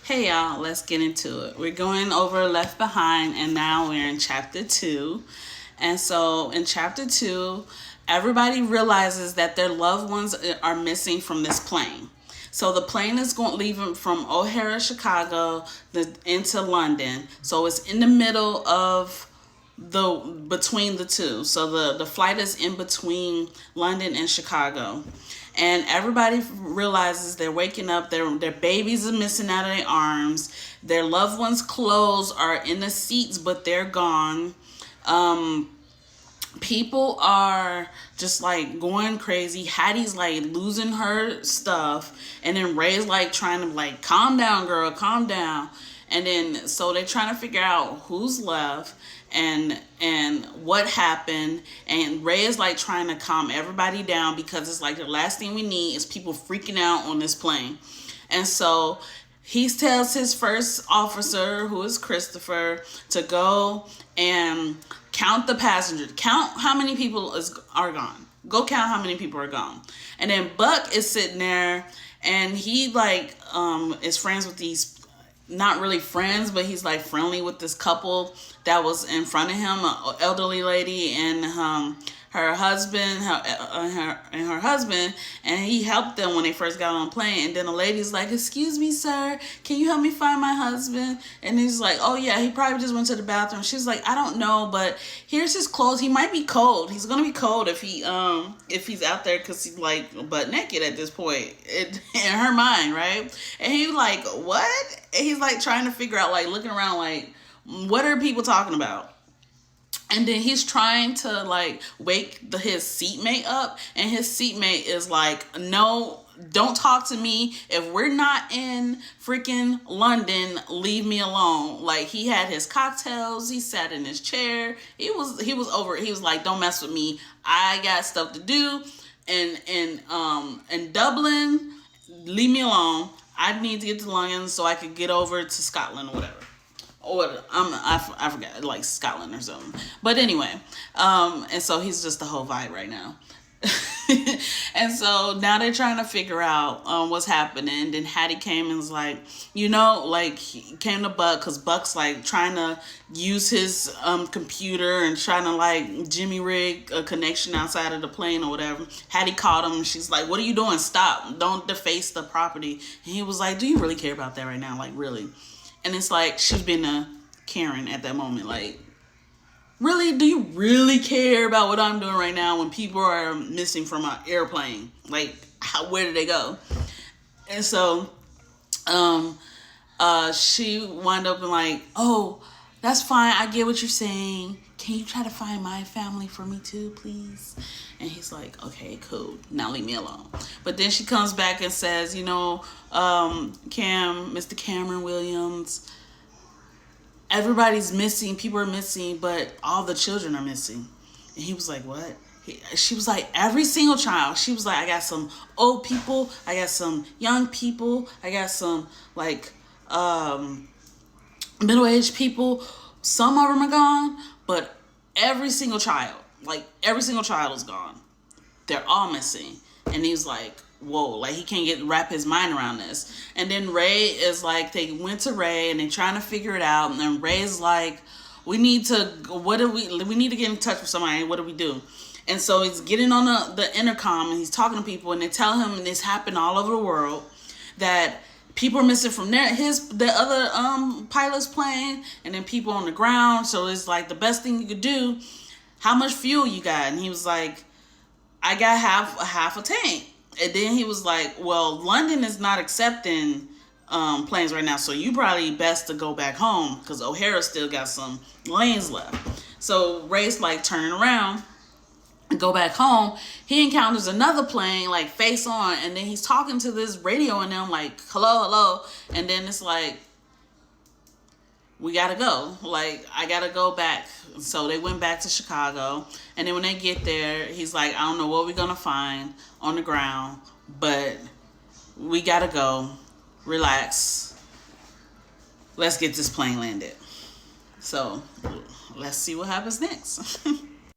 Hey y'all, let's get into it. We're going over Left Behind, and now we're in chapter 2. And so in chapter 2, everybody realizes that their loved ones are missing from this plane. So the plane is going leaving from O'Hare, Chicago, into London. So it's in the middle of between the two. So the flight is in between London and Chicago. And everybody realizes they're waking up, their babies are missing out of their arms, their loved ones' clothes are in the seats but they're gone. People are just like going crazy. Hattie's like losing her stuff, and then Ray's like trying to like, calm down girl, calm down. And then so they're trying to figure out who's left and what happened. And Ray is like trying to calm everybody down because it's like the last thing we need is people freaking out on this plane. And so he tells his first officer, who is Christopher, to go and count the passengers. Count how many people are gone. Go count how many people are gone. And then Buck is sitting there, and he like is friends with these, not really friends, but he's like friendly with this couple that was in front of him, an elderly lady and her husband, her husband, and he helped them when they first got on the plane. And then the lady's like, "Excuse me, sir, can you help me find my husband?" And he's like, "Oh yeah, he probably just went to the bathroom." She's like, "I don't know, but here's his clothes. He might be cold. He's gonna be cold if he's out there because he's like butt naked at this point." In her mind, right? And he like, "What?" And he's like trying to figure out, like looking around, like, what are people talking about? And then he's trying to like wake his seatmate up, and his seatmate is like, "No, don't talk to me. If we're not in freaking London, leave me alone." Like, he had his cocktails, he sat in his chair, he was over it. He was like, "Don't mess with me. I got stuff to do in Dublin. Leave me alone. I need to get to London so I could get over to Scotland or whatever." Or I forgot, like Scotland or something. But anyway, and so he's just the whole vibe right now. And so now they're trying to figure out what's happening. Then Hattie came and was like, like he came to Buck because Buck's like trying to use his computer and trying to like Jimmy rig a connection outside of the plane or whatever. Hattie called him and she's like, "What are you doing? Stop. Don't deface the property." And he was like, "Do you really care about that right now? Like, really?" And it's like she's been a Karen at that moment. Like, really? Do you really care about what I'm doing right now when people are missing from an airplane? Like, where did they go? And so she wound up and like, "Oh, that's fine. I get what you're saying. Can you try to find my family for me too, please?" And he's like, "Okay, cool. Now leave me alone." But then she comes back and says, Mr. Cameron Williams, everybody's missing. People are missing, but all the children are missing. And he was like, "What?" She was like, "Every single child." She was like, "I got some old people. I got some young people. I got some like middle-aged people. Some of them are gone, but every single child is gone. They're all missing." And he was like, "Whoa," like he can't wrap his mind around this. And then Ray is like, they went to Ray and they're trying to figure it out. And then Ray's like, we need to get in touch with somebody. What do we do? And so he's getting on the intercom and he's talking to people, and they tell him, and this happened all over the world, that people are missing from the other pilot's plane, and then people on the ground. So it's like, the best thing you could do, how much fuel you got? And he was like, "I got half a tank." And then he was like, "Well, London is not accepting planes right now, so you probably best to go back home because O'Hara still got some lanes left." So Ray's like turning around and go back home. He encounters another plane like face on, and then he's talking to this radio and them like, "Hello, hello." And then it's like, "We gotta go. Like, I gotta go back." So they went back to Chicago, and then when they get there, he's like, "I don't know what we're gonna find on the ground, but we gotta go. Relax. Let's get this plane landed." So let's see what happens next.